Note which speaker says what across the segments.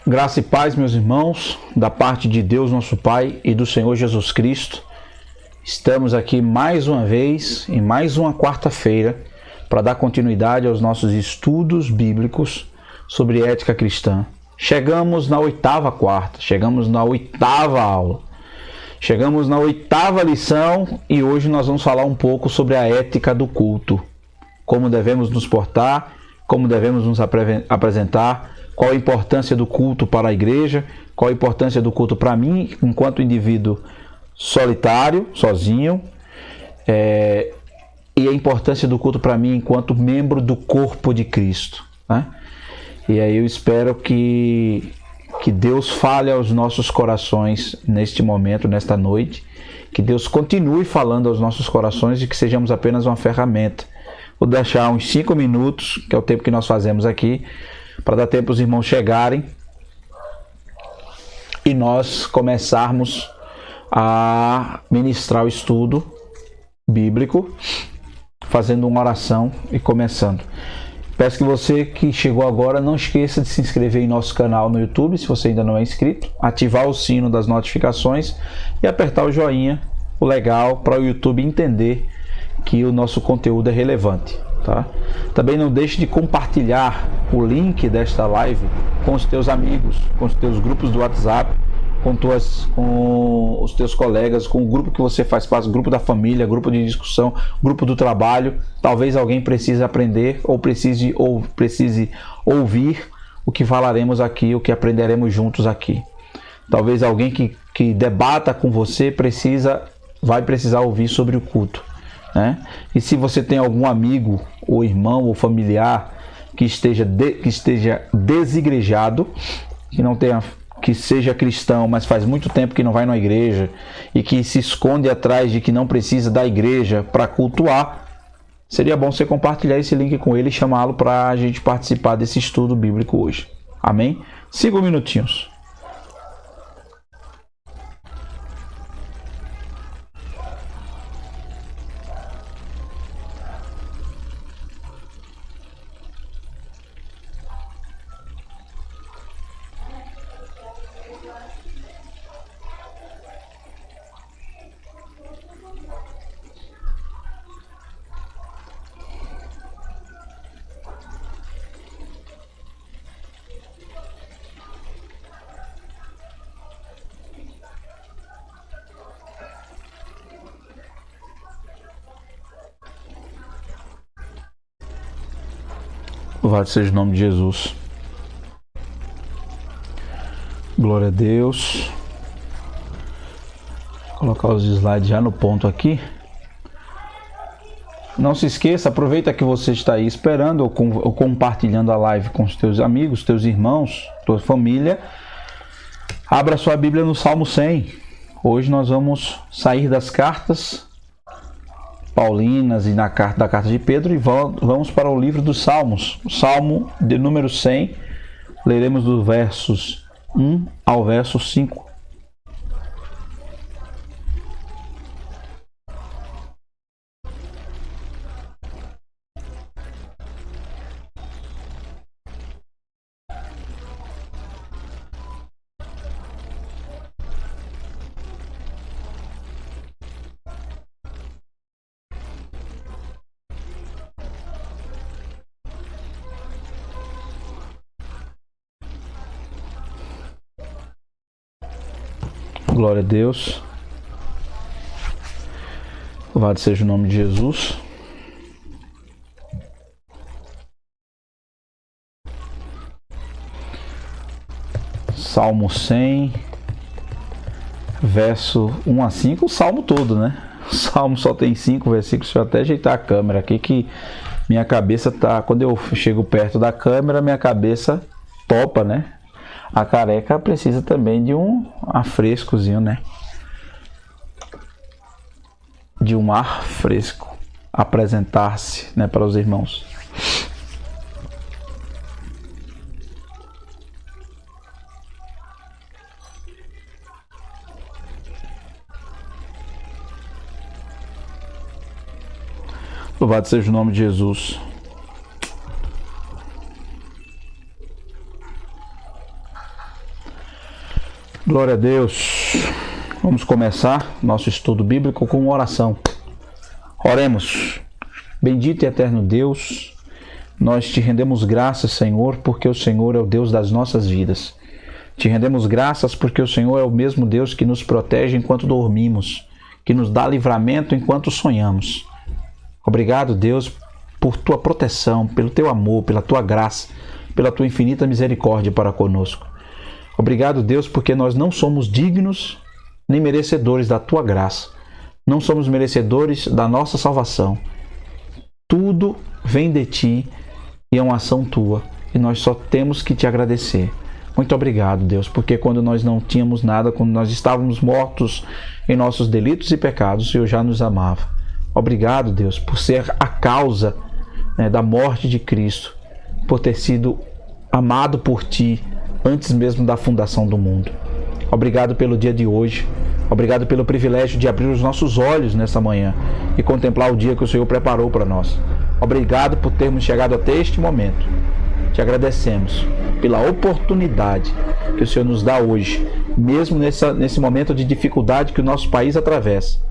Speaker 1: Graça e paz, meus irmãos, da parte de Deus, nosso Pai, e do Senhor Jesus Cristo. Estamos aqui mais uma vez, em mais uma quarta-feira, para dar continuidade aos nossos estudos bíblicos sobre ética cristã. Chegamos na oitava quarta, chegamos na oitava aula, chegamos na oitava lição e hoje nós vamos falar um pouco sobre a ética do culto. Como devemos nos portar, como devemos nos apresentar, qual a importância do culto para a igreja, qual a importância do culto para mim, enquanto indivíduo solitário, sozinho, e a importância do culto para mim enquanto membro do corpo de Cristo, né? E aí eu espero que Deus fale aos nossos corações neste momento, nesta noite, que Deus continue falando aos nossos corações e que sejamos apenas uma ferramenta. Vou deixar uns 5 minutos, que é o tempo que nós fazemos aqui, para dar tempo os irmãos chegarem e nós começarmos a ministrar o estudo bíblico, fazendo uma oração e começando. Peço que você que chegou agora não esqueça de se inscrever em nosso canal no YouTube, se você ainda não é inscrito, ativar o sino das notificações e apertar o joinha, o legal, para o YouTube entender que o nosso conteúdo é relevante, tá? Também não deixe de compartilhar o link desta live com os teus amigos, com os teus grupos do WhatsApp, com os teus colegas, com o grupo que você faz parte, grupo da família, grupo de discussão, grupo do trabalho. Talvez alguém precise aprender ou precise ouvir o que falaremos aqui, o que aprenderemos juntos aqui. Talvez alguém que debata com você vai precisar ouvir sobre o culto, né? E se você tem algum amigo, ou irmão, ou familiar que esteja desigrejado, que seja cristão, mas faz muito tempo que não vai na igreja e que se esconde atrás de que não precisa da igreja para cultuar, seria bom você compartilhar esse link com ele e chamá-lo para a gente participar desse estudo bíblico hoje. Amém? 5 minutinhos. Louvado seja o nome de Jesus. Glória a Deus. Vou colocar os slides já no ponto aqui. Não se esqueça, aproveita que você está aí esperando ou compartilhando a live com os teus amigos, teus irmãos, tua família. Abra sua Bíblia no Salmo 100. Hoje nós vamos sair das cartas paulinas e da carta de Pedro e vamos para o livro dos Salmos, o Salmo de número 100, leremos dos versos 1 ao verso 5. Glória a Deus. Louvado seja o nome de Jesus. Salmo 100, verso 1 a 5, o salmo todo, né? O salmo só tem 5 versículos. Deixa eu até ajeitar a câmera aqui, que minha cabeça tá... Quando eu chego perto da câmera, minha cabeça topa, né? A careca precisa também de um afrescozinho, né? De um ar fresco. Apresentar-se, né, para os irmãos. Louvado seja o nome de Jesus. Glória a Deus. Vamos começar nosso estudo bíblico com uma oração. Oremos. Bendito e eterno Deus, nós te rendemos graças, Senhor, porque o Senhor é o Deus das nossas vidas. Te rendemos graças porque o Senhor é o mesmo Deus que nos protege enquanto dormimos, que nos dá livramento enquanto sonhamos. Obrigado, Deus, por tua proteção, pelo teu amor, pela tua graça, pela tua infinita misericórdia para conosco. Obrigado, Deus, porque nós não somos dignos nem merecedores da tua graça. Não somos merecedores da nossa salvação. Tudo vem de ti e é uma ação tua. E nós só temos que te agradecer. Muito obrigado, Deus, porque quando nós não tínhamos nada, quando nós estávamos mortos em nossos delitos e pecados, o Senhor já nos amava. Obrigado, Deus, por ser a causa da morte de Cristo, por ter sido amado por ti antes mesmo da fundação do mundo. Obrigado pelo dia de hoje. Obrigado pelo privilégio de abrir os nossos olhos nessa manhã e contemplar o dia que o Senhor preparou para nós. Obrigado por termos chegado até este momento. Te agradecemos pela oportunidade que o Senhor nos dá hoje, mesmo nesse momento de dificuldade que o nosso país atravessa,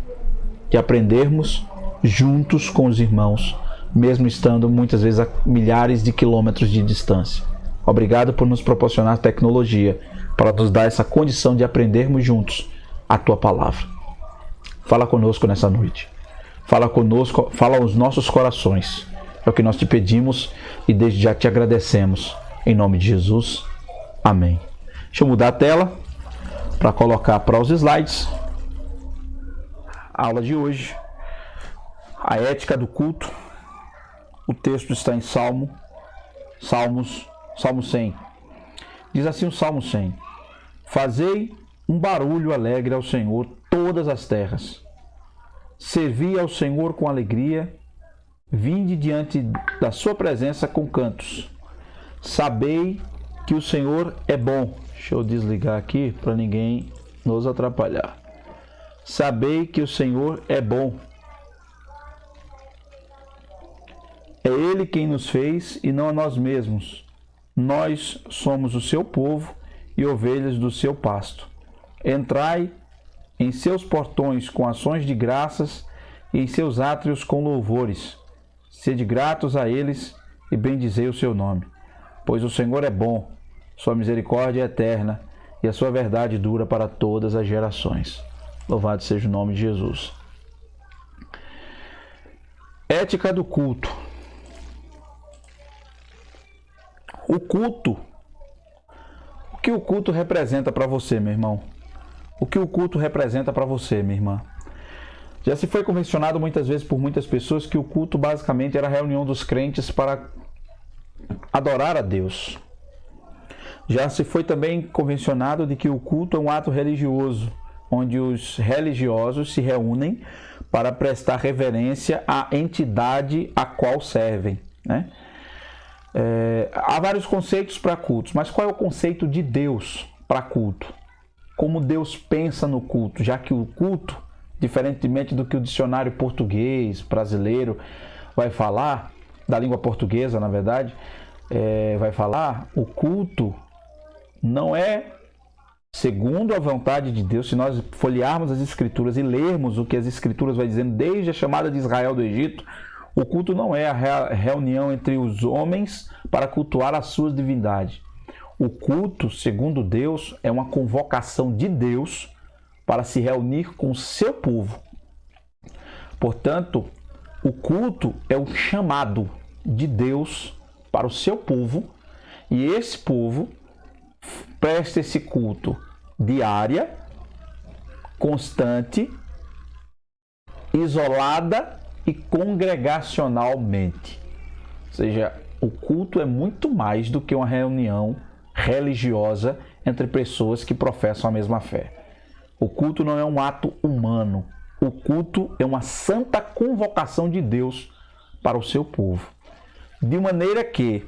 Speaker 1: de aprendermos juntos com os irmãos, mesmo estando muitas vezes a milhares de quilômetros de distância. Obrigado por nos proporcionar tecnologia para nos dar essa condição de aprendermos juntos a tua palavra. Fala conosco nessa noite. Fala conosco, fala aos nossos corações. É o que nós te pedimos e desde já te agradecemos. Em nome de Jesus. Amém. Deixa eu mudar a tela para colocar para os slides. A aula de hoje. A ética do culto. O texto está em Salmo 100. Diz assim o Salmo 100. Fazei um barulho alegre ao Senhor todas as terras. Servi ao Senhor com alegria. Vinde diante da sua presença com cantos. Sabei que o Senhor é bom. Deixa eu desligar aqui para ninguém nos atrapalhar. Sabei que o Senhor é bom. É Ele quem nos fez e não a nós mesmos. Nós somos o seu povo e ovelhas do seu pasto. Entrai em seus portões com ações de graças e em seus átrios com louvores. Sede gratos a eles e bendizei o seu nome. Pois o Senhor é bom, sua misericórdia é eterna e a sua verdade dura para todas as gerações. Louvado seja o nome de Jesus. Ética do culto. O culto. O que o culto representa para você, meu irmão? O que o culto representa para você, minha irmã? Já se foi convencionado muitas vezes por muitas pessoas que o culto basicamente era a reunião dos crentes para adorar a Deus. Já se foi também convencionado de que o culto é um ato religioso, onde os religiosos se reúnem para prestar reverência à entidade a qual servem, né? Há vários conceitos para cultos, mas qual é o conceito de Deus para culto? Como Deus pensa no culto, já que o culto, diferentemente do que o dicionário português, brasileiro vai falar, da língua portuguesa, na verdade, vai falar, o culto não é segundo a vontade de Deus. Se nós folhearmos as Escrituras e lermos o que as Escrituras vai dizendo desde a chamada de Israel do Egito, o culto não é a reunião entre os homens para cultuar as suas divindades. O culto, segundo Deus, é uma convocação de Deus para se reunir com o seu povo. Portanto, o culto é um chamado de Deus para o seu povo e esse povo presta esse culto diária, constante, isolada e congregacionalmente. Ou seja, o culto é muito mais do que uma reunião religiosa entre pessoas que professam a mesma fé. O culto não é um ato humano. O culto é uma santa convocação de Deus para o seu povo. De maneira que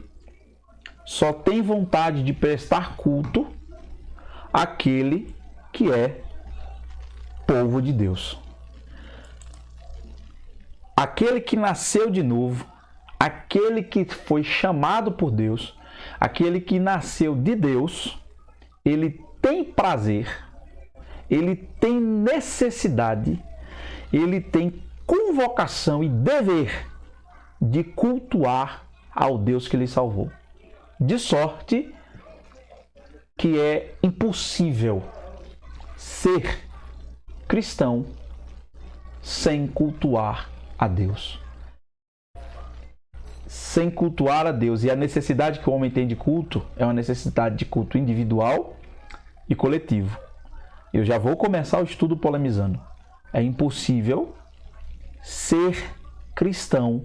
Speaker 1: só tem vontade de prestar culto aquele que é povo de Deus. Aquele que nasceu de novo, aquele que foi chamado por Deus, aquele que nasceu de Deus, ele tem prazer, ele tem necessidade, ele tem convocação e dever de cultuar ao Deus que lhe salvou. De sorte que é impossível ser cristão sem cultuar a Deus. Sem cultuar a Deus. E a necessidade que o homem tem de culto é uma necessidade de culto individual e coletivo. Eu já vou começar o estudo polemizando. É impossível ser cristão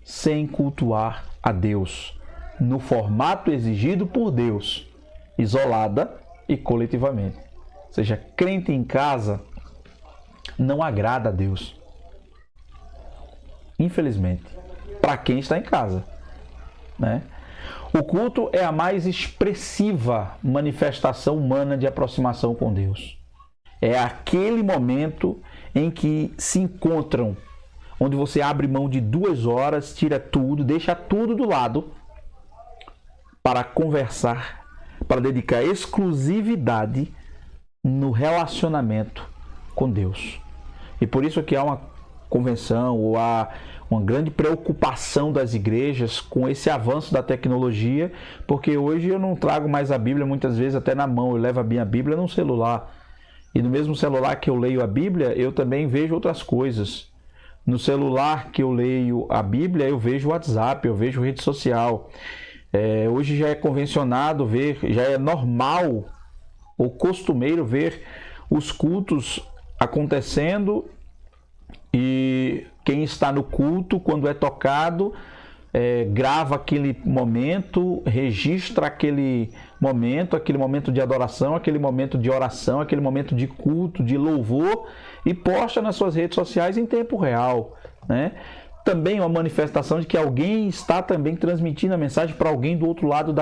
Speaker 1: sem cultuar a Deus no formato exigido por Deus, isolada e coletivamente. Ou seja, crente em casa não agrada a Deus. Infelizmente, para quem está em casa, né? O culto é a mais expressiva manifestação humana de aproximação com Deus. É aquele momento em que se encontram, onde você abre mão de 2 horas, tira tudo, deixa tudo do lado para conversar, para dedicar exclusividade no relacionamento com Deus. E por isso que há uma convenção ou há uma grande preocupação das igrejas com esse avanço da tecnologia, porque hoje eu não trago mais a Bíblia muitas vezes até na mão, eu levo a minha Bíblia num celular. E no mesmo celular que eu leio a Bíblia, eu também vejo outras coisas. No celular que eu leio a Bíblia, eu vejo o WhatsApp, eu vejo rede social. Hoje já é convencionado ver, já é normal ou costumeiro ver os cultos acontecendo e quem está no culto, quando é tocado, grava aquele momento, registra aquele momento de adoração, aquele momento de oração, aquele momento de culto, de louvor e posta nas suas redes sociais em tempo real, né? Também uma manifestação de que alguém está também transmitindo a mensagem para alguém do outro lado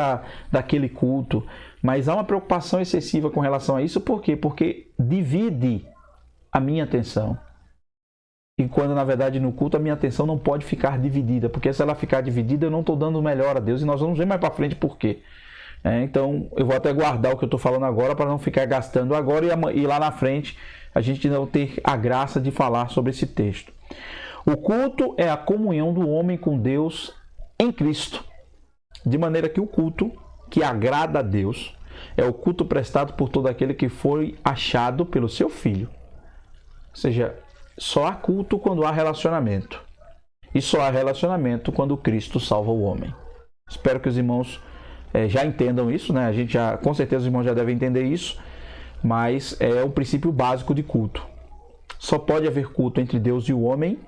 Speaker 1: daquele culto. Mas há uma preocupação excessiva com relação a isso. Por quê? Porque divide a minha atenção. E quando, na verdade, no culto, a minha atenção não pode ficar dividida. Porque se ela ficar dividida, eu não estou dando o melhor a Deus. E nós vamos ver mais para frente por quê. Então, eu vou até guardar o que eu estou falando agora para não ficar gastando agora e lá na frente a gente não ter a graça de falar sobre esse texto. O culto é a comunhão do homem com Deus em Cristo. De maneira que o culto que agrada a Deus é o culto prestado por todo aquele que foi achado pelo seu Filho. Ou seja, só há culto quando há relacionamento. E só há relacionamento quando Cristo salva o homem. Espero que os irmãos já entendam isso, né? Com certeza os irmãos já devem entender isso, mas é o princípio básico de culto. Só pode haver culto entre Deus e o homem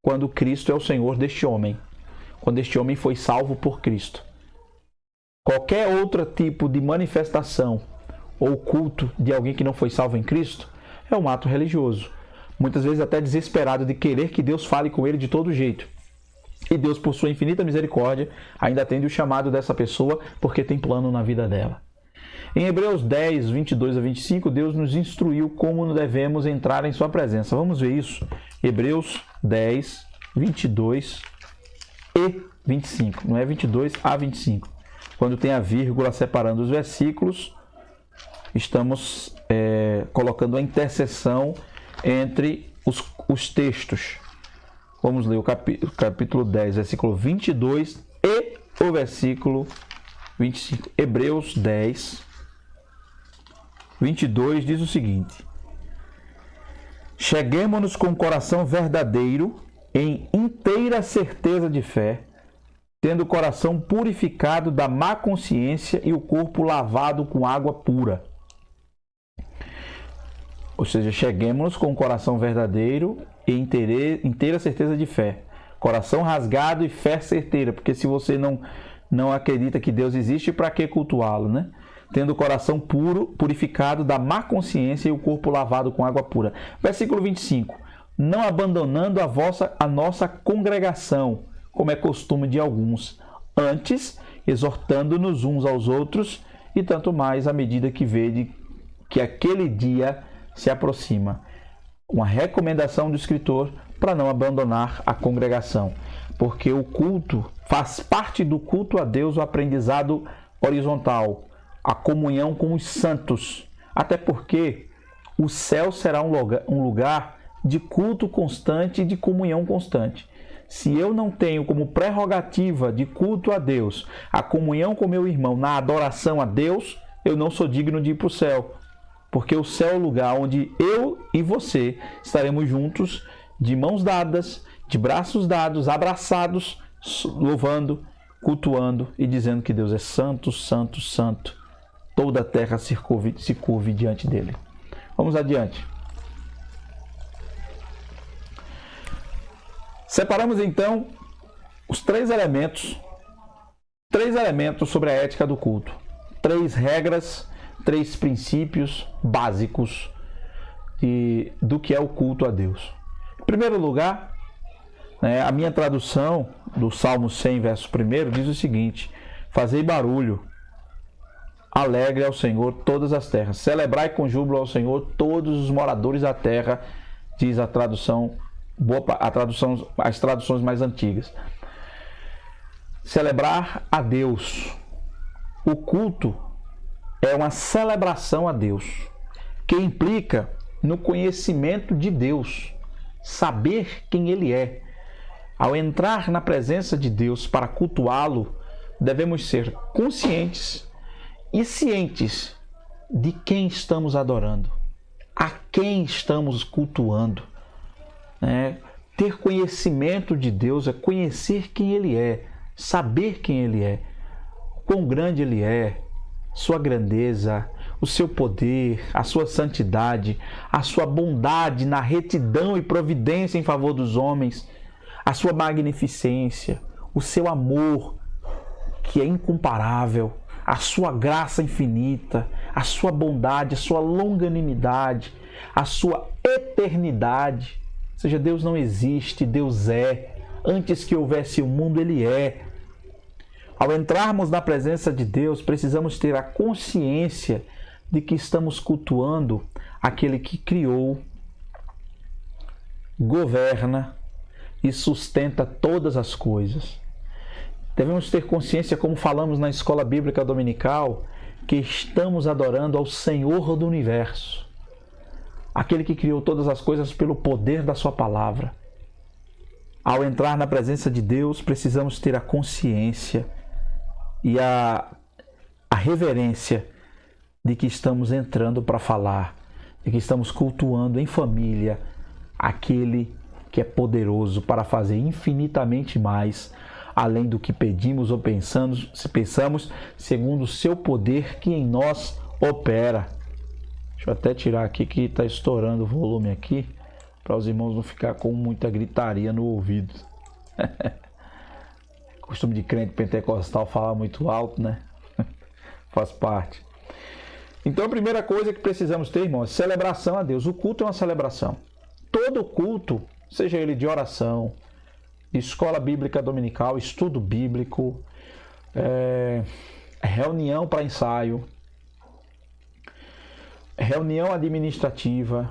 Speaker 1: quando Cristo é o Senhor deste homem, quando este homem foi salvo por Cristo. Qualquer outro tipo de manifestação ou culto de alguém que não foi salvo em Cristo é um ato religioso. Muitas vezes até desesperado de querer que Deus fale com ele de todo jeito. E Deus, por sua infinita misericórdia, ainda atende o chamado dessa pessoa porque tem plano na vida dela. Em Hebreus 10, 22 a 25, Deus nos instruiu como devemos entrar em sua presença. Vamos ver isso. Hebreus 10, 22 e 25. Não é 22 a 25. Quando tem a vírgula separando os versículos, estamos colocando a interseção entre os textos. Vamos ler o capítulo 10, versículo 22 e o versículo 25. Hebreus 10, 22 diz o seguinte: cheguemo-nos com o coração verdadeiro em inteira certeza de fé, tendo o coração purificado da má consciência e o corpo lavado com água pura. Ou seja, cheguemos com o coração verdadeiro e inteira certeza de fé. Coração rasgado e fé certeira, porque se você não acredita que Deus existe, para que cultuá-lo, né? Tendo o coração puro, purificado da má consciência e o corpo lavado com água pura. Versículo 25. Não abandonando a nossa congregação, como é costume de alguns, antes exortando-nos uns aos outros, e tanto mais à medida que vede que aquele dia se aproxima. Uma recomendação do escritor para não abandonar a congregação, porque o culto faz parte do culto a Deus, o aprendizado horizontal, a comunhão com os santos, até porque o céu será um lugar de culto constante e de comunhão constante. Se eu não tenho como prerrogativa de culto a Deus a comunhão com meu irmão na adoração a Deus, eu não sou digno de ir para o céu. Porque o céu é o lugar onde eu e você estaremos juntos, de mãos dadas, de braços dados, abraçados, louvando, cultuando e dizendo que Deus é santo, santo, santo. Toda a terra se curve diante dele. Vamos adiante. Separamos então os três elementos sobre a ética do culto. 3 regras, 3 princípios básicos do que é o culto a Deus. Em primeiro lugar, a minha tradução do Salmo 100, verso 1, diz o seguinte: fazei barulho, alegre ao Senhor todas as terras, celebrai com júbilo ao Senhor todos os moradores da terra, diz a tradução, as traduções mais antigas. Celebrar a Deus. O culto é uma celebração a Deus, que implica no conhecimento de Deus, saber quem Ele é. Ao entrar na presença de Deus para cultuá-lo, devemos ser conscientes e cientes de quem estamos adorando, a quem estamos cultuando. Ter conhecimento de Deus é conhecer quem Ele é, saber quem Ele é, quão grande Ele é, sua grandeza, o seu poder, a sua santidade, a sua bondade na retidão e providência em favor dos homens, a sua magnificência, o seu amor que é incomparável, a sua graça infinita, a sua bondade, a sua longanimidade, a sua eternidade. Ou seja, Deus não existe, Deus é. Antes que houvesse o mundo, Ele é. Ao entrarmos na presença de Deus, precisamos ter a consciência de que estamos cultuando aquele que criou, governa e sustenta todas as coisas. Devemos ter consciência, como falamos na escola bíblica dominical, que estamos adorando ao Senhor do universo, aquele que criou todas as coisas pelo poder da sua palavra. Ao entrar na presença de Deus, precisamos ter a consciência e a reverência de que estamos entrando para falar, de que estamos cultuando em família aquele que é poderoso para fazer infinitamente mais, além do que pedimos ou pensamos, segundo o seu poder que em nós opera. Deixa eu até tirar aqui que está estourando o volume aqui, para os irmãos não ficar com muita gritaria no ouvido. Costume de crente pentecostal falar muito alto, né? Faz parte. Então a primeira coisa que precisamos ter, irmãos, é celebração a Deus. O culto é uma celebração. Todo culto, seja ele de oração, de escola bíblica dominical, estudo bíblico, reunião para ensaio, reunião administrativa,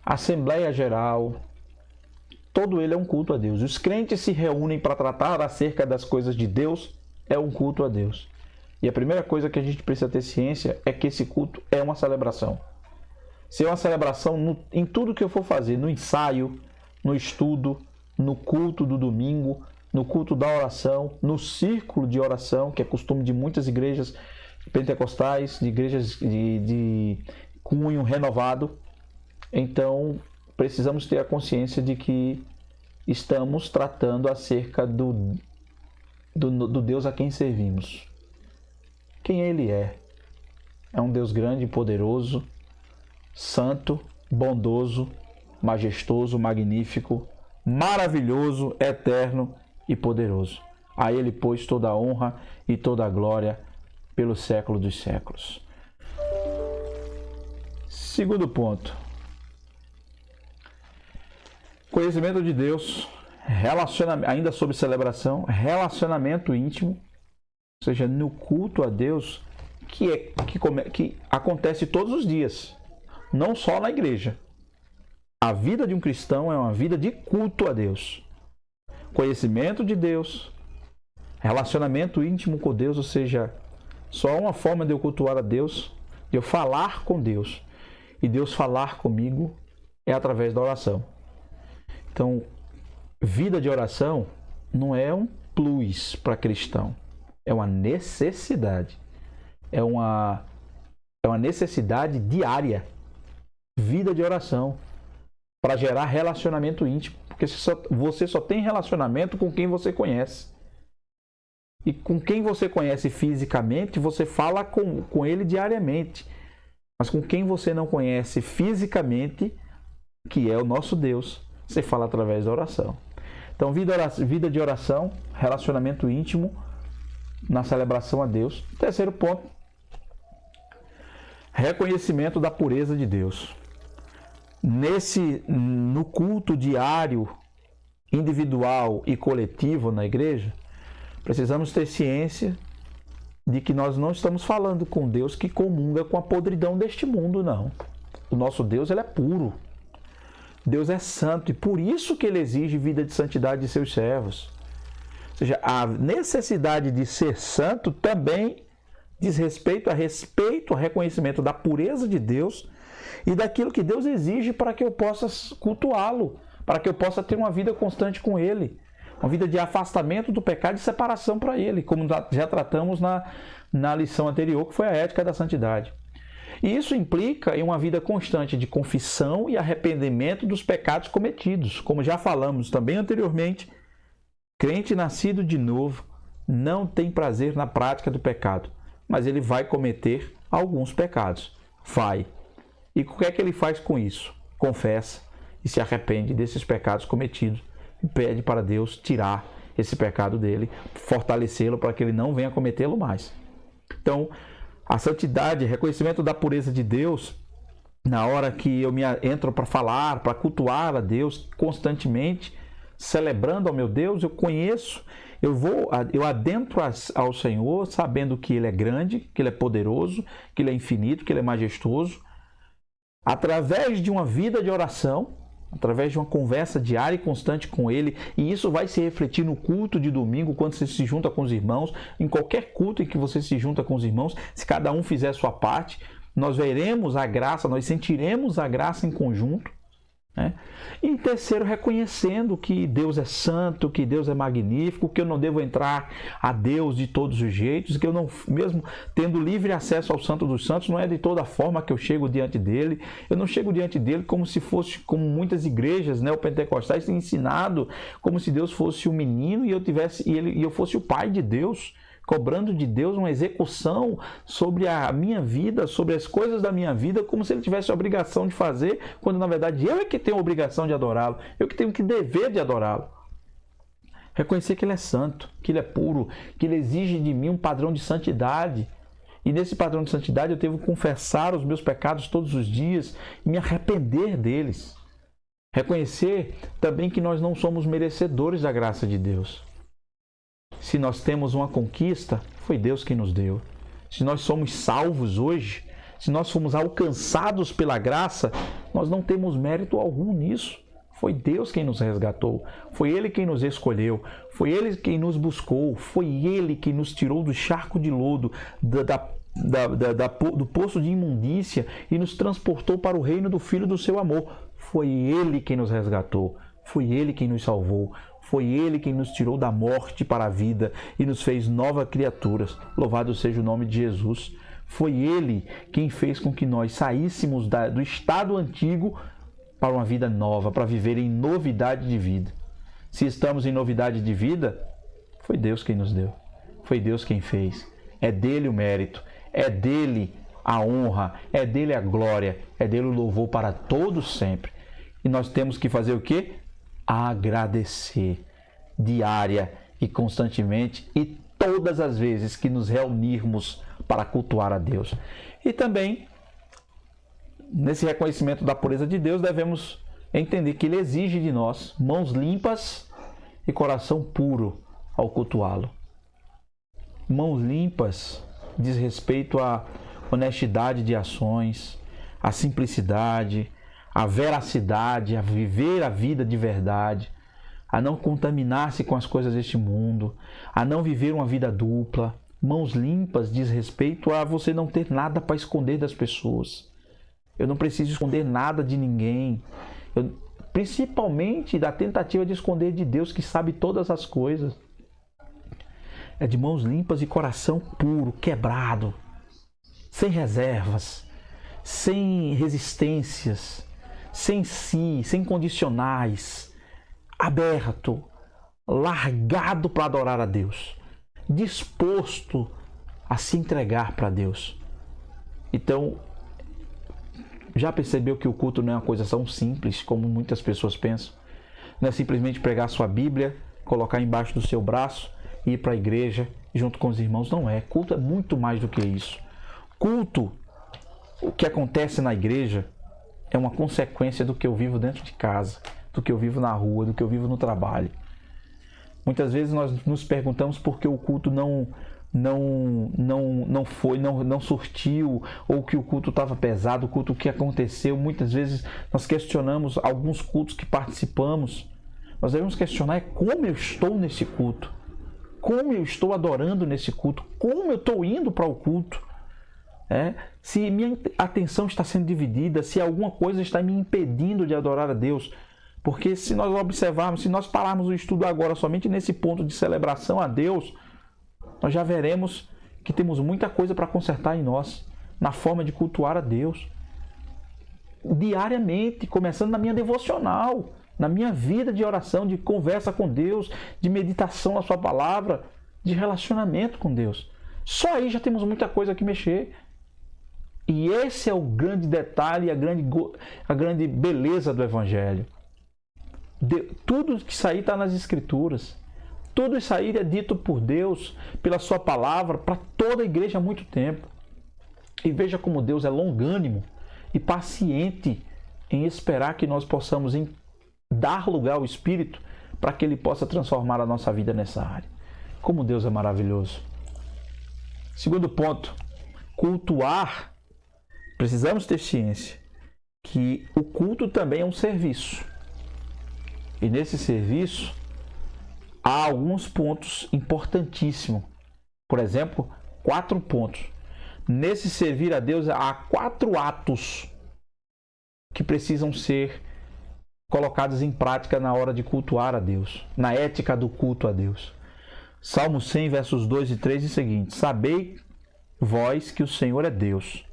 Speaker 1: assembleia geral, todo ele é um culto a Deus. Os crentes se reúnem para tratar acerca das coisas de Deus, é um culto a Deus. E a primeira coisa que a gente precisa ter ciência é que esse culto é uma celebração. Se é uma celebração em tudo que eu for fazer, no ensaio, no estudo, no culto do domingo, no culto da oração, no círculo de oração, que é costume de muitas igrejas pentecostais, de igrejas de cunho renovado. Então, precisamos ter a consciência de que estamos tratando acerca do Deus a quem servimos. Quem Ele é? É um Deus grande e poderoso, santo, bondoso, majestoso, magnífico, maravilhoso, eterno e poderoso. A Ele, pois, toda a honra e toda a glória pelo século dos séculos. Segundo ponto. Conhecimento de Deus, ainda sobre celebração, relacionamento íntimo, ou seja, no culto a Deus, que acontece todos os dias, não só na igreja. A vida de um cristão é uma vida de culto a Deus. Conhecimento de Deus, relacionamento íntimo com Deus, ou seja, Só há uma forma de eu cultuar a Deus, de eu falar com Deus, e Deus falar comigo, é através da oração. Então, vida de oração não é um plus para cristão, é uma necessidade. É uma necessidade diária. Vida de oração, para gerar relacionamento íntimo, porque você só tem relacionamento com quem você conhece. E com quem você conhece fisicamente, você fala com ele diariamente. Mas com quem você não conhece fisicamente, que é o nosso Deus, você fala através da oração. Então, vida de oração, relacionamento íntimo na celebração a Deus. Terceiro ponto, reconhecimento da pureza de Deus. No culto diário, individual e coletivo na igreja, precisamos ter ciência de que nós não estamos falando com Deus que comunga com a podridão deste mundo, não. O nosso Deus, ele é puro. Deus é santo e por isso que ele exige vida de santidade de seus servos. Ou seja, a necessidade de ser santo também diz respeito a reconhecimento da pureza de Deus e daquilo que Deus exige para que eu possa cultuá-lo, para que eu possa ter uma vida constante com ele. Uma vida de afastamento do pecado e separação para ele, como já tratamos na lição anterior, que foi a ética da santidade. E isso implica em uma vida constante de confissão e arrependimento dos pecados cometidos. Como já falamos também anteriormente, crente nascido de novo não tem prazer na prática do pecado, mas ele vai cometer alguns pecados. Vai. E o que é que ele faz com isso? Confessa e se arrepende desses pecados cometidos e pede para Deus tirar esse pecado dele, fortalecê-lo para que ele não venha cometê-lo mais. Então, a santidade, reconhecimento da pureza de Deus, na hora que eu entro para falar, para cultuar a Deus constantemente, celebrando ao meu Deus, eu conheço, eu adentro ao Senhor sabendo que Ele é grande, que Ele é poderoso, que Ele é infinito, que Ele é majestoso. Através de uma vida de oração, através de uma conversa diária e constante com Ele, e isso vai se refletir no culto de domingo, quando você se junta com os irmãos, em qualquer culto em que você se junta com os irmãos, se cada um fizer a sua parte, nós veremos a graça, nós sentiremos a graça em conjunto. Né? E em terceiro, reconhecendo que Deus é santo, que Deus é magnífico, que eu não devo entrar a Deus de todos os jeitos, que eu não, mesmo tendo livre acesso ao Santo dos Santos, não é de toda forma que eu chego diante dele. Eu não chego diante dele como se fosse, como muitas igrejas neopentecostais têm ensinado, como se Deus fosse um menino e eu fosse o pai de Deus, cobrando de Deus uma execução sobre a minha vida, sobre as coisas da minha vida, como se ele tivesse a obrigação de fazer, quando na verdade eu é que tenho a obrigação de adorá-lo, eu que tenho que dever de adorá-lo. Reconhecer que ele é santo, que ele é puro, que ele exige de mim um padrão de santidade. E nesse padrão de santidade eu devo confessar os meus pecados todos os dias e me arrepender deles. Reconhecer também que nós não somos merecedores da graça de Deus. Se nós temos uma conquista, foi Deus quem nos deu. Se nós somos salvos hoje, se nós fomos alcançados pela graça, nós não temos mérito algum nisso. Foi Deus quem nos resgatou, foi Ele quem nos escolheu, foi Ele quem nos buscou, foi Ele quem nos tirou do charco de lodo, do poço de imundícia e nos transportou para o reino do Filho do seu amor. Foi Ele quem nos resgatou, foi Ele quem nos salvou. Foi Ele quem nos tirou da morte para a vida e nos fez novas criaturas. Louvado seja o nome de Jesus. Foi Ele quem fez com que nós saíssemos do estado antigo para uma vida nova, para viver em novidade de vida. Se estamos em novidade de vida, foi Deus quem nos deu. Foi Deus quem fez. É dele o mérito, é dele a honra, é dele a glória, é dele o louvor para todos sempre. E nós temos que fazer o quê? Agradecer diária e constantemente e todas as vezes que nos reunirmos para cultuar a Deus. E também, nesse reconhecimento da pureza de Deus, devemos entender que Ele exige de nós mãos limpas e coração puro ao cultuá-lo. Mãos limpas diz respeito à honestidade de ações, à simplicidade, a veracidade, a viver a vida de verdade, a não contaminar-se com as coisas deste mundo, a não viver uma vida dupla, Mãos limpas diz respeito a você não ter nada para esconder das pessoas. Eu não preciso esconder nada de ninguém. Principalmente da tentativa de esconder de Deus, que sabe todas as coisas. É de mãos limpas e coração puro, quebrado, sem reservas, sem resistências, sem si, sem condicionais, aberto, largado para adorar a Deus, disposto a se entregar para Deus. Então, já percebeu que o culto não é uma coisa tão simples como muitas pessoas pensam? Não é simplesmente pregar sua Bíblia, colocar embaixo do seu braço e ir para a igreja junto com os irmãos. Não é. Culto é muito mais do que isso. Culto, o que acontece na igreja, é uma consequência do que eu vivo dentro de casa, do que eu vivo na rua, do que eu vivo no trabalho. Muitas vezes nós nos perguntamos por que o culto não surtiu, ou que o culto estava pesado, o culto que aconteceu. Muitas vezes nós questionamos alguns cultos que participamos. Nós devemos questionar como eu estou nesse culto, como eu estou adorando nesse culto, como eu estou indo para o culto. Se minha atenção está sendo dividida, se alguma coisa está me impedindo de adorar a Deus. Porque se nós observarmos, se nós pararmos o estudo agora somente nesse ponto de celebração a Deus, nós já veremos que temos muita coisa para consertar em nós, na forma de cultuar a Deus. Diariamente, começando na minha devocional, na minha vida de oração, de conversa com Deus, de meditação na sua palavra, de relacionamento com Deus. Só aí já temos muita coisa que mexer. E esse é o grande detalhe, a grande beleza do Evangelho. Tudo que isso aí está nas Escrituras. Tudo isso aí é dito por Deus, pela sua palavra, para toda a igreja há muito tempo. E veja como Deus é longânimo e paciente em esperar que nós possamos dar lugar ao Espírito para que Ele possa transformar a nossa vida nessa área. Como Deus é maravilhoso. Segundo ponto, cultuar. Precisamos ter ciência que o culto também é um serviço. E nesse serviço há alguns pontos importantíssimos. Por exemplo, 4 pontos. Nesse servir a Deus há 4 atos que precisam ser colocados em prática na hora de cultuar a Deus, na ética do culto a Deus. Salmo 100, versos 2 e 3 e seguinte: Sabei vós que o Senhor é Deus.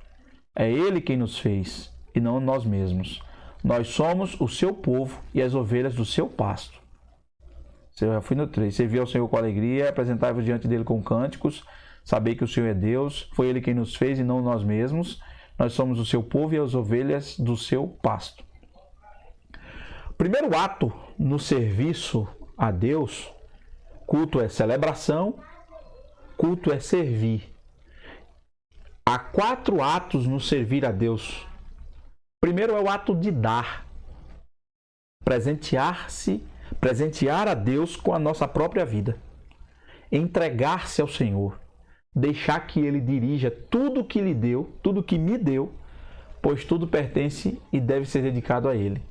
Speaker 1: É Ele quem nos fez, e não nós mesmos. Nós somos o seu povo e as ovelhas do seu pasto. Eu já fui no 3. Servi ao Senhor com alegria, apresentai-vos diante dele com cânticos. Sabei que o Senhor é Deus, foi Ele quem nos fez e não nós mesmos. Nós somos o seu povo e as ovelhas do seu pasto. O primeiro ato no serviço a Deus, culto é celebração, culto é servir. Há 4 atos no servir a Deus. Primeiro é o ato de dar. Presentear a Deus com a nossa própria vida. Entregar-se ao Senhor. Deixar que Ele dirija tudo que lhe deu, tudo que me deu, pois tudo pertence e deve ser dedicado a Ele.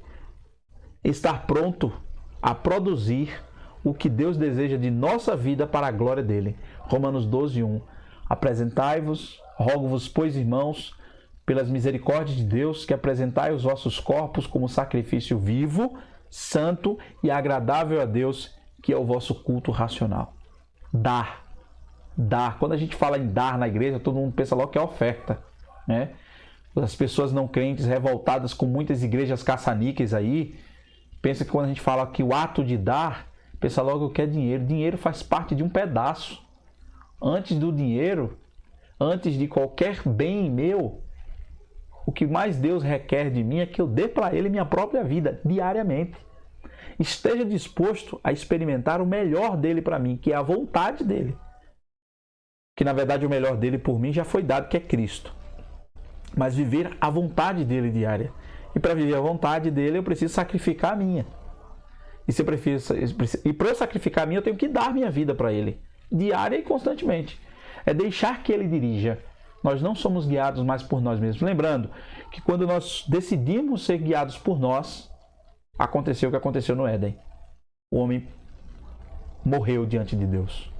Speaker 1: Estar pronto a produzir o que Deus deseja de nossa vida para a glória dEle. Romanos 12, 1. Apresentai-vos, rogo-vos, pois, irmãos, pelas misericórdias de Deus, que apresentai os vossos corpos como sacrifício vivo, santo e agradável a Deus, que é o vosso culto racional. Dar. Quando a gente fala em dar na igreja, todo mundo pensa logo que é oferta, né? As pessoas não crentes revoltadas com muitas igrejas caça-níqueis aí, pensam que quando a gente fala que o ato de dar, pensa logo que é dinheiro. Dinheiro faz parte de um pedaço. Antes do dinheiro, antes de qualquer bem meu, o que mais Deus requer de mim é que eu dê para Ele minha própria vida, diariamente. Esteja disposto a experimentar o melhor dEle para mim, que é a vontade dEle. Que na verdade o melhor dEle por mim já foi dado, que é Cristo. Mas viver a vontade dEle diária. E para viver a vontade dEle eu preciso sacrificar a minha. E para eu sacrificar a minha eu tenho que dar minha vida para Ele. Diária e constantemente. É deixar que Ele dirija. Nós não somos guiados mais por nós mesmos. Lembrando que quando nós decidimos ser guiados por nós, aconteceu o que aconteceu no Éden. O homem morreu diante de Deus.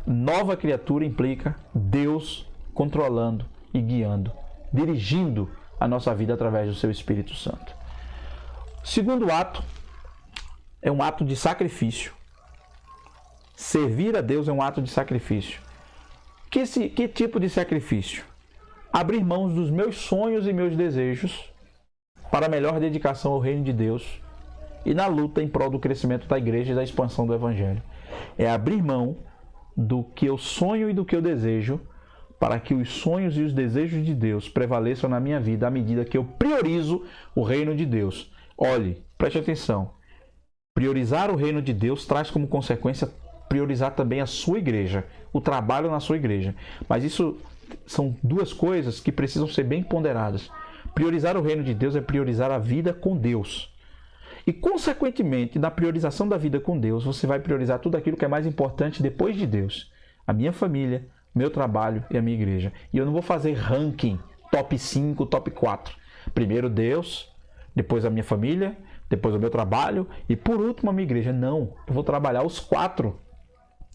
Speaker 1: Nova criatura implica Deus controlando e guiando, dirigindo a nossa vida através do seu Espírito Santo. O segundo ato é um ato de sacrifício. Servir a Deus é um ato de sacrifício. Que tipo de sacrifício? Abrir mãos dos meus sonhos e meus desejos para melhor dedicação ao reino de Deus e na luta em prol do crescimento da igreja e da expansão do evangelho. É abrir mão do que eu sonho e do que eu desejo para que os sonhos e os desejos de Deus prevaleçam na minha vida à medida que eu priorizo o reino de Deus. Olhe, preste atenção. Priorizar o reino de Deus traz como consequência priorizar também a sua igreja, o trabalho na sua igreja. Mas isso são duas coisas que precisam ser bem ponderadas. Priorizar o reino de Deus é priorizar a vida com Deus. E, consequentemente, na priorização da vida com Deus, você vai priorizar tudo aquilo que é mais importante depois de Deus. A minha família, meu trabalho e a minha igreja. E eu não vou fazer ranking, top 5, top 4. Primeiro Deus, depois a minha família, depois o meu trabalho e, por último, a minha igreja. Não, eu vou trabalhar os 4.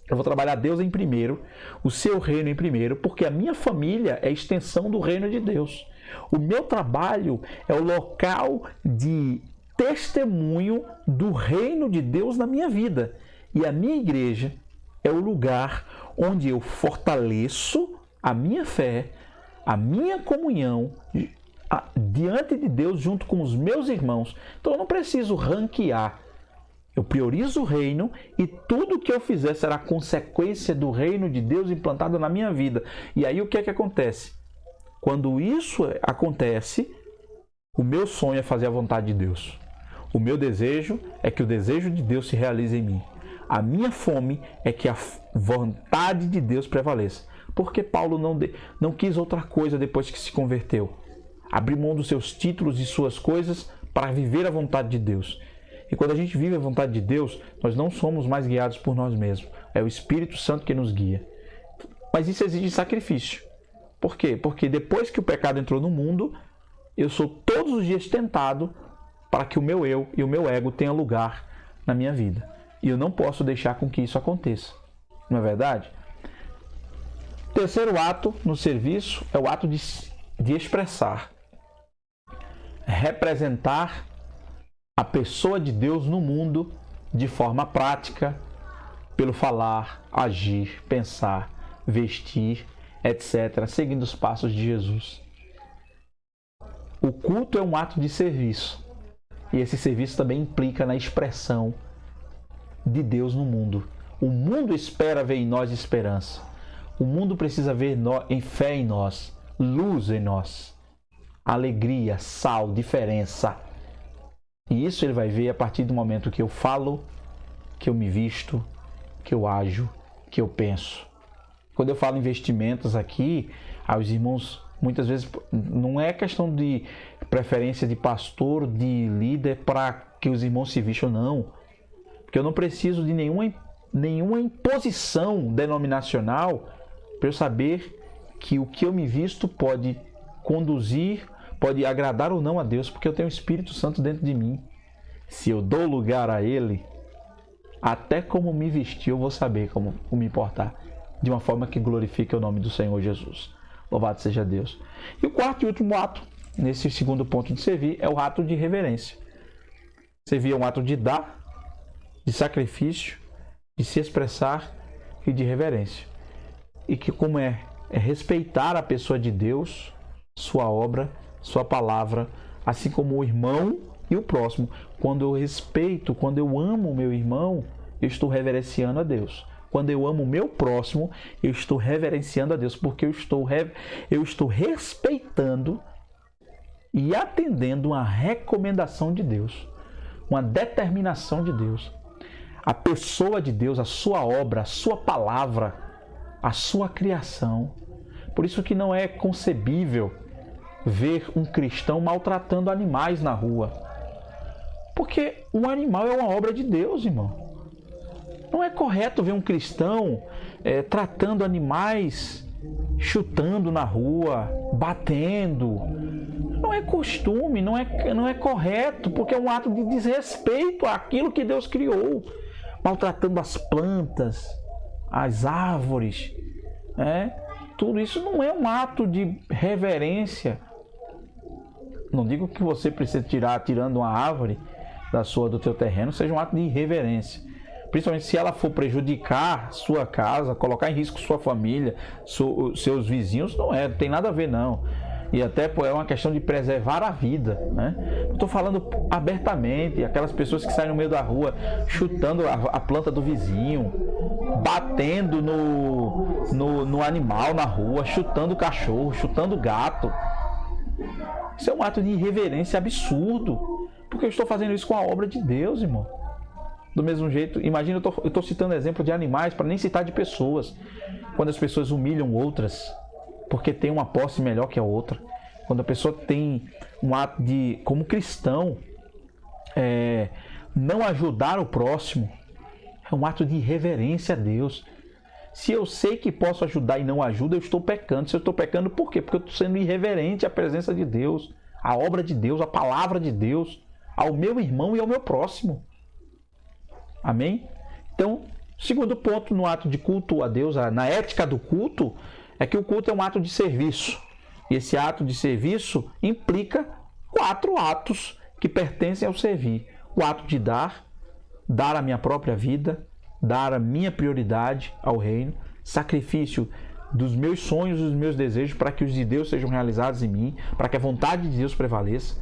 Speaker 1: Eu vou trabalhar Deus em primeiro, o seu reino em primeiro, porque a minha família é a extensão do reino de Deus. O meu trabalho é o local de testemunho do reino de Deus na minha vida. E a minha igreja é o lugar onde eu fortaleço a minha fé, a minha comunhão diante de Deus junto com os meus irmãos. Então eu não preciso ranquear. Eu priorizo o reino e tudo que eu fizer será consequência do reino de Deus implantado na minha vida. E aí o que é que acontece? Quando isso acontece, o meu sonho é fazer a vontade de Deus. O meu desejo é que o desejo de Deus se realize em mim. A minha fome é que a vontade de Deus prevaleça. Porque Paulo não quis outra coisa depois que se converteu. Abrir mão dos seus títulos e suas coisas para viver a vontade de Deus. E quando a gente vive a vontade de Deus, nós não somos mais guiados por nós mesmos. É o Espírito Santo que nos guia. Mas isso exige sacrifício. Por quê? Porque depois que o pecado entrou no mundo, eu sou todos os dias tentado para que o meu eu e o meu ego tenham lugar na minha vida. E eu não posso deixar com que isso aconteça. Não é verdade? Terceiro ato no serviço é o ato de expressar. Representar a pessoa de Deus no mundo de forma prática, pelo falar, agir, pensar, vestir, etc., seguindo os passos de Jesus. O culto é um ato de serviço. E esse serviço também implica na expressão de Deus no mundo. O mundo espera ver em nós esperança. O mundo precisa ver em fé em nós, luz em nós, alegria, sal, diferença. E isso ele vai ver a partir do momento que eu falo, que eu me visto, que eu ajo, que eu penso. Quando eu falo em vestimentas aqui, aos irmãos, muitas vezes não é questão de preferência de pastor, de líder para que os irmãos se vistam, não. Porque eu não preciso de nenhuma imposição denominacional para eu saber que o que eu me visto pode conduzir, pode agradar ou não a Deus, porque eu tenho o Espírito Santo dentro de mim. Se eu dou lugar a Ele, até como me vestir eu vou saber como me portar, de uma forma que glorifique o nome do Senhor Jesus. Louvado seja Deus. E o quarto e último ato, nesse segundo ponto de servir, é o ato de reverência. Servir é um ato de dar, de sacrifício, de se expressar e de reverência. E que como é respeitar a pessoa de Deus, sua obra, sua palavra, assim como o irmão e o próximo. Quando eu respeito, quando eu amo o meu irmão, eu estou reverenciando a Deus. Quando eu amo o meu próximo, eu estou reverenciando a Deus, porque eu estou respeitando e atendendo uma recomendação de Deus, uma determinação de Deus. A pessoa de Deus, a sua obra, a sua palavra, a sua criação. Por isso que não é concebível ver um cristão maltratando animais na rua. Porque um animal é uma obra de Deus, irmão. Não é correto ver um cristão tratando animais, chutando na rua, batendo. Não é costume, não é correto, porque é um ato de desrespeito àquilo que Deus criou. Maltratando as plantas, as árvores, tudo isso não é um ato de reverência. Não digo que você precisa tirando uma árvore do teu terreno, seja um ato de irreverência. Principalmente se ela for prejudicar sua casa, colocar em risco sua família, seus vizinhos, não tem nada a ver não. E até é uma questão de preservar a vida, né? Estou falando abertamente, aquelas pessoas que saem no meio da rua chutando a planta do vizinho, batendo no animal na rua, chutando cachorro, chutando gato. Isso é um ato de irreverência absurdo, porque eu estou fazendo isso com a obra de Deus, irmão. Do mesmo jeito, imagina, eu estou citando exemplo de animais para nem citar de pessoas. Quando as pessoas humilham outras porque tem uma posse melhor que a outra. Quando a pessoa tem um ato de, como cristão, não ajudar o próximo, é um ato de irreverência a Deus. Se eu sei que posso ajudar e não ajudo, eu estou pecando. Se eu estou pecando, por quê? Porque eu estou sendo irreverente à presença de Deus, à obra de Deus, à palavra de Deus, ao meu irmão e ao meu próximo. Amém? Então, segundo ponto no ato de culto a Deus, na ética do culto, é que o culto é um ato de serviço. E esse ato de serviço implica 4 atos que pertencem ao servir. O ato de dar a minha própria vida, dar a minha prioridade ao reino, sacrifício dos meus sonhos e dos meus desejos para que os de Deus sejam realizados em mim, para que a vontade de Deus prevaleça.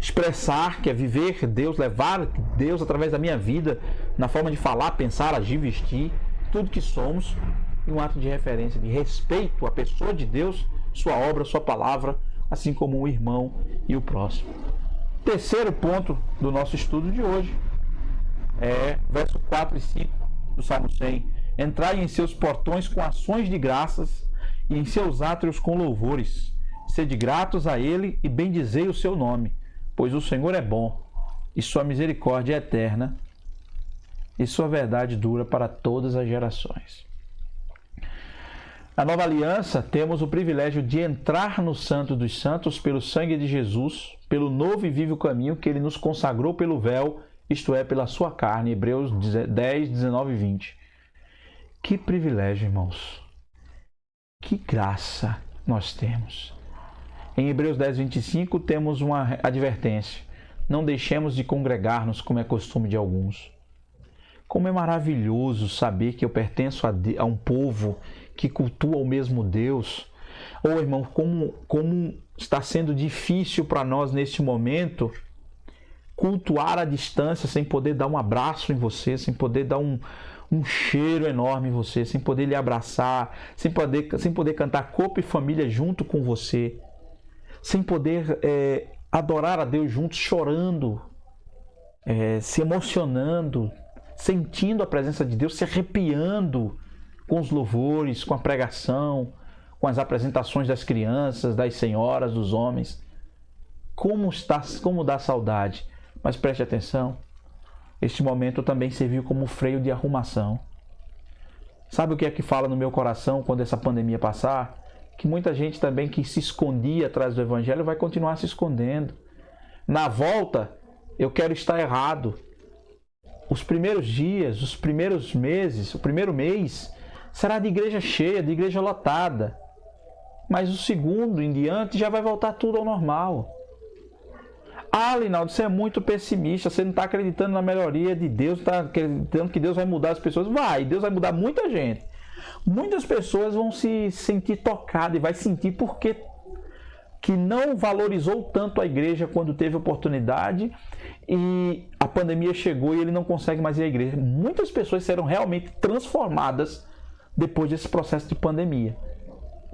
Speaker 1: Expressar, que é viver Deus, levar Deus através da minha vida, na forma de falar, pensar, agir, vestir, tudo que somos. E um ato de referência, de respeito à pessoa de Deus, sua obra, sua palavra, assim como o irmão e o próximo. Terceiro ponto do nosso estudo de hoje é verso 4 e 5 do Salmo 100. Entrai em seus portões com ações de graças e em seus átrios com louvores. Sede gratos a Ele e bendizei o seu nome, pois o Senhor é bom e sua misericórdia é eterna e sua verdade dura para todas as gerações. Na nova aliança, temos o privilégio de entrar no Santo dos Santos pelo sangue de Jesus, pelo novo e vivo caminho que Ele nos consagrou pelo véu, isto é, pela sua carne. Hebreus 10, 19 e 20. Que privilégio, irmãos. Que graça nós temos. Em Hebreus 10, 25, temos uma advertência. Não deixemos de congregar-nos, como é costume de alguns. Como é maravilhoso saber que eu pertenço a um povo que cultua o mesmo Deus. Irmão, como está sendo difícil para nós neste momento cultuar à distância, sem poder dar um abraço em você, sem poder dar um cheiro enorme em você, sem poder lhe abraçar, sem poder cantar corpo e família junto com você, sem poder adorar a Deus juntos, chorando, se emocionando, sentindo a presença de Deus, se arrepiando com os louvores, com a pregação, com as apresentações das crianças, das senhoras, dos homens. Como dá saudade. Mas preste atenção, este momento também serviu como freio de arrumação. Sabe o que é que fala no meu coração quando essa pandemia passar? Que muita gente também que se escondia atrás do Evangelho vai continuar se escondendo. Na volta, eu quero estar errado. Os primeiros dias, os primeiros meses, o primeiro mês será de igreja cheia, de igreja lotada. Mas o segundo em diante já vai voltar tudo ao normal. Linaldo, você é muito pessimista, você não está acreditando na melhoria de Deus, está acreditando que Deus vai mudar as pessoas. Deus vai mudar muita gente. Muitas pessoas vão se sentir tocadas e vai sentir porque que não valorizou tanto a igreja quando teve oportunidade e a pandemia chegou e ele não consegue mais ir à igreja. Muitas pessoas serão realmente transformadas depois desse processo de pandemia.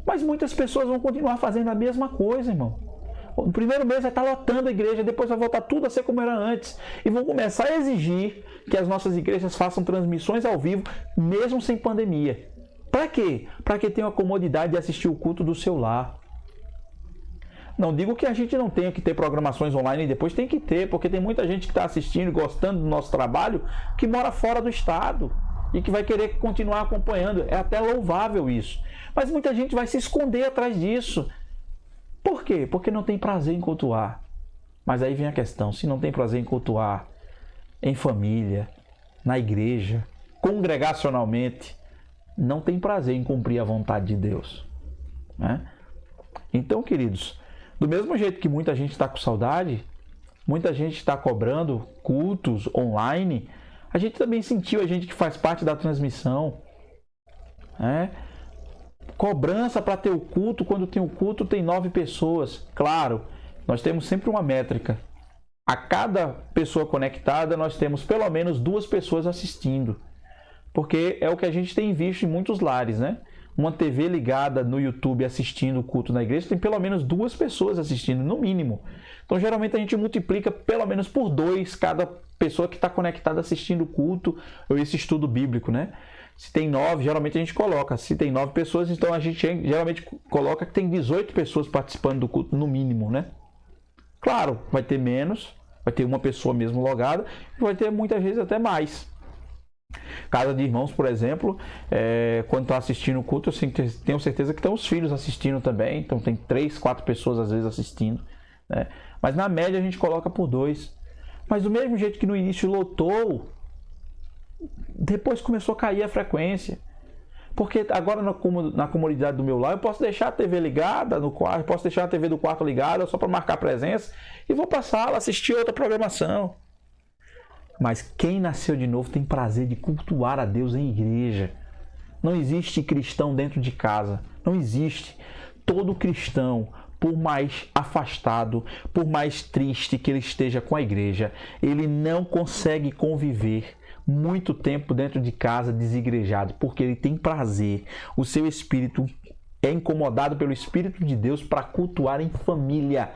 Speaker 1: Mas muitas pessoas vão continuar fazendo a mesma coisa, irmão. No primeiro mês vai estar lotando a igreja, depois vai voltar tudo a ser como era antes. E vão começar a exigir que as nossas igrejas façam transmissões ao vivo, mesmo sem pandemia. Para quê? Para que tenha a comodidade de assistir o culto do seu lar. Não digo que a gente não tenha que ter programações online, depois tem que ter, porque tem muita gente que está assistindo e gostando do nosso trabalho, que mora fora do estado e que vai querer continuar acompanhando. É até louvável isso. Mas muita gente vai se esconder atrás disso. Por quê? Porque não tem prazer em cultuar. Mas aí vem a questão, se não tem prazer em cultuar em família, na igreja, congregacionalmente, não tem prazer em cumprir a vontade de Deus, né? Então, queridos, do mesmo jeito que muita gente está com saudade, muita gente está cobrando cultos online, a gente também sentiu, a gente que faz parte da transmissão, né? Cobrança para ter o culto, quando tem o culto tem 9 pessoas. Claro, nós temos sempre uma métrica. A cada pessoa conectada, nós temos pelo menos 2 pessoas assistindo. Porque é o que a gente tem visto em muitos lares, né? Uma TV ligada no YouTube assistindo o culto na igreja, tem pelo menos 2 pessoas assistindo, no mínimo. Então, geralmente, a gente multiplica pelo menos por 2 cada pessoa que está conectada assistindo o culto ou esse estudo bíblico, né? Se tem 9, geralmente a gente coloca. Se tem 9 pessoas, então a gente geralmente coloca que tem 18 pessoas participando do culto, no mínimo, né? Claro, vai ter menos, vai ter uma pessoa mesmo logada, e vai ter muitas vezes até mais. Casa de irmãos, por exemplo, quando está assistindo o culto, eu tenho certeza que estão os filhos assistindo também. Então tem 3, 4 pessoas às vezes assistindo, né? Mas na média a gente coloca por 2. Mas do mesmo jeito que no início lotou, depois começou a cair a frequência. Porque agora na comunidade do meu lar, eu posso deixar a TV ligada no quarto, posso deixar a TV do quarto ligada só para marcar presença e vou para a sala assistir outra programação. Mas quem nasceu de novo tem prazer de cultuar a Deus em igreja. Não existe cristão dentro de casa. Não existe. Todo cristão, por mais afastado, por mais triste que ele esteja com a igreja, ele não consegue conviver muito tempo dentro de casa desigrejado, porque ele tem prazer. O seu espírito é incomodado pelo Espírito de Deus para cultuar em família.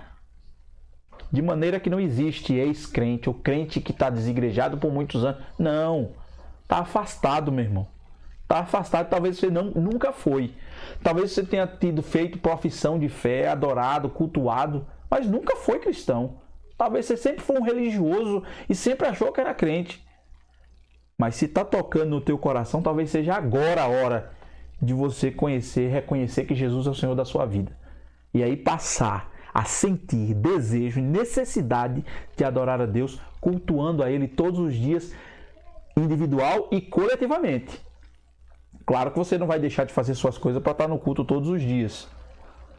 Speaker 1: De maneira que não existe ex-crente ou crente que está desigrejado por muitos anos. Não. Está afastado, meu irmão. Está afastado. Talvez você nunca foi. Talvez você tenha feito profissão de fé, adorado, cultuado, mas nunca foi cristão. Talvez você sempre foi um religioso e sempre achou que era crente. Mas se está tocando no teu coração, talvez seja agora a hora de você reconhecer que Jesus é o Senhor da sua vida. E aí passar a sentir desejo e necessidade de adorar a Deus, cultuando a Ele todos os dias, individual e coletivamente. Claro que você não vai deixar de fazer suas coisas para estar no culto todos os dias.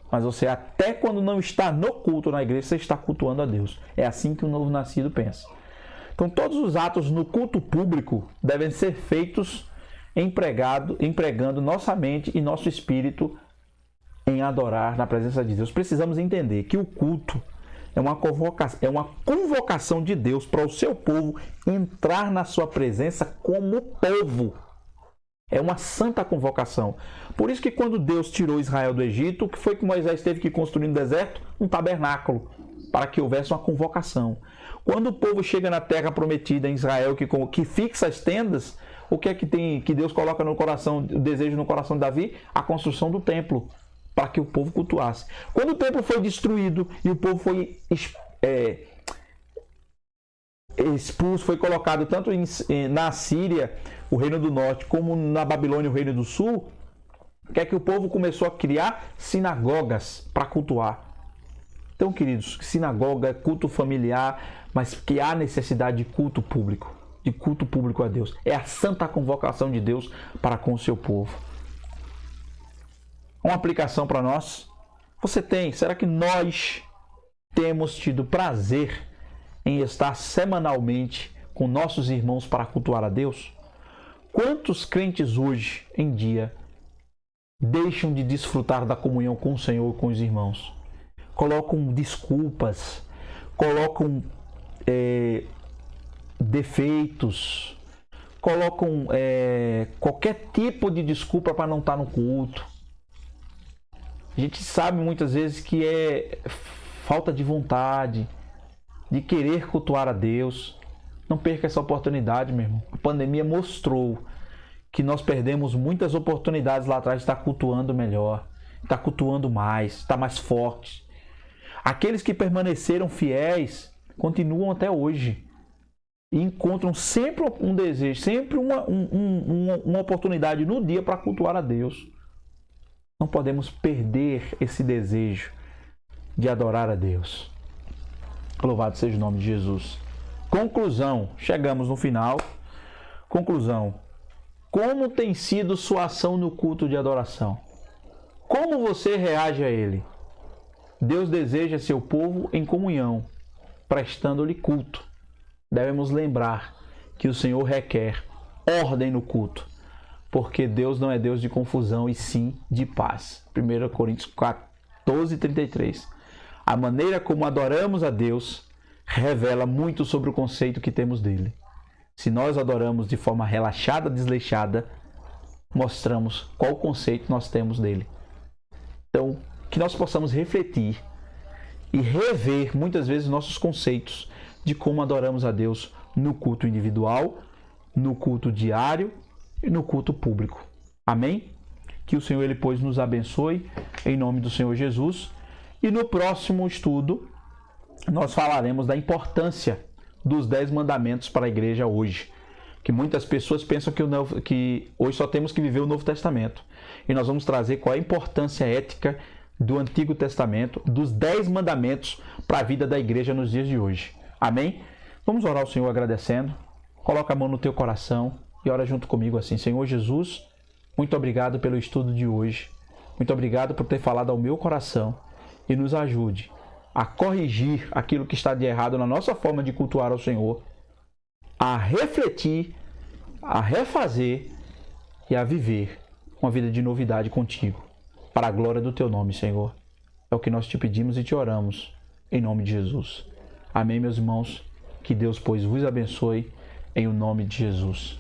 Speaker 1: Mas você, até quando não está no culto na igreja, você está cultuando a Deus. É assim que o novo nascido pensa. Então, todos os atos no culto público devem ser feitos empregando nossa mente e nosso espírito em adorar na presença de Deus. Precisamos entender que o culto é uma convocação de Deus para o seu povo entrar na sua presença como povo. É uma santa convocação. Por isso que quando Deus tirou Israel do Egito, o que foi que Moisés teve que construir no deserto? Um tabernáculo, para que houvesse uma convocação. Quando o povo chega na terra prometida em Israel, que fixa as tendas, o que é que Deus coloca no coração, o desejo no coração de Davi? A construção do templo, para que o povo cultuasse. Quando o templo foi destruído e o povo foi expulso, foi colocado tanto na Síria, o reino do norte, como na Babilônia, o reino do sul, o que é que o povo começou a criar? Sinagogas para cultuar. Então, queridos, sinagoga, culto familiar, mas que há necessidade de culto público a Deus. É a santa convocação de Deus para com o seu povo. Uma aplicação para nós. Será que nós temos tido prazer em estar semanalmente com nossos irmãos para cultuar a Deus? Quantos crentes hoje em dia deixam de desfrutar da comunhão com o Senhor e com os irmãos? Colocam desculpas, colocam defeitos, colocam qualquer tipo de desculpa para não estar no culto. A gente sabe muitas vezes que é falta de vontade, de querer cultuar a Deus. Não perca essa oportunidade, meu irmão. A pandemia mostrou que nós perdemos muitas oportunidades lá atrás de estar cultuando melhor, estar cultuando mais, estar mais forte. Aqueles que permaneceram fiéis continuam até hoje e encontram sempre um desejo, sempre uma oportunidade no dia para cultuar a Deus. Não podemos perder esse desejo de adorar a Deus. Louvado seja o nome de Jesus. Conclusão. Chegamos no final. Conclusão. Como tem sido sua ação no culto de adoração? Como você reage a ele? Deus deseja seu povo em comunhão, prestando-lhe culto. Devemos lembrar que o Senhor requer ordem no culto, porque Deus não é Deus de confusão e sim de paz. 1 Coríntios 14:33. A maneira como adoramos a Deus revela muito sobre o conceito que temos dele. Se nós adoramos de forma relaxada, desleixada, mostramos qual conceito nós temos dele. Então, que nós possamos refletir e rever muitas vezes nossos conceitos de como adoramos a Deus no culto individual, no culto diário e no culto público. Amém? Que o Senhor, Ele, pois, nos abençoe em nome do Senhor Jesus. E no próximo estudo, nós falaremos da importância dos 10 mandamentos para a igreja hoje. Que muitas pessoas pensam que hoje só temos que viver o Novo Testamento. E nós vamos trazer qual é a importância ética do Antigo Testamento, dos 10 mandamentos para a vida da igreja nos dias de hoje. Amém? Vamos orar ao Senhor agradecendo. Coloca a mão no teu coração e ora junto comigo assim. Senhor Jesus, muito obrigado pelo estudo de hoje. Muito obrigado por ter falado ao meu coração e nos ajude a corrigir aquilo que está de errado na nossa forma de cultuar ao Senhor, a refletir, a refazer e a viver uma vida de novidade contigo, para a glória do teu nome, Senhor. É o que nós te pedimos e te oramos, em nome de Jesus. Amém, meus irmãos? Que Deus, pois, vos abençoe, em o nome de Jesus.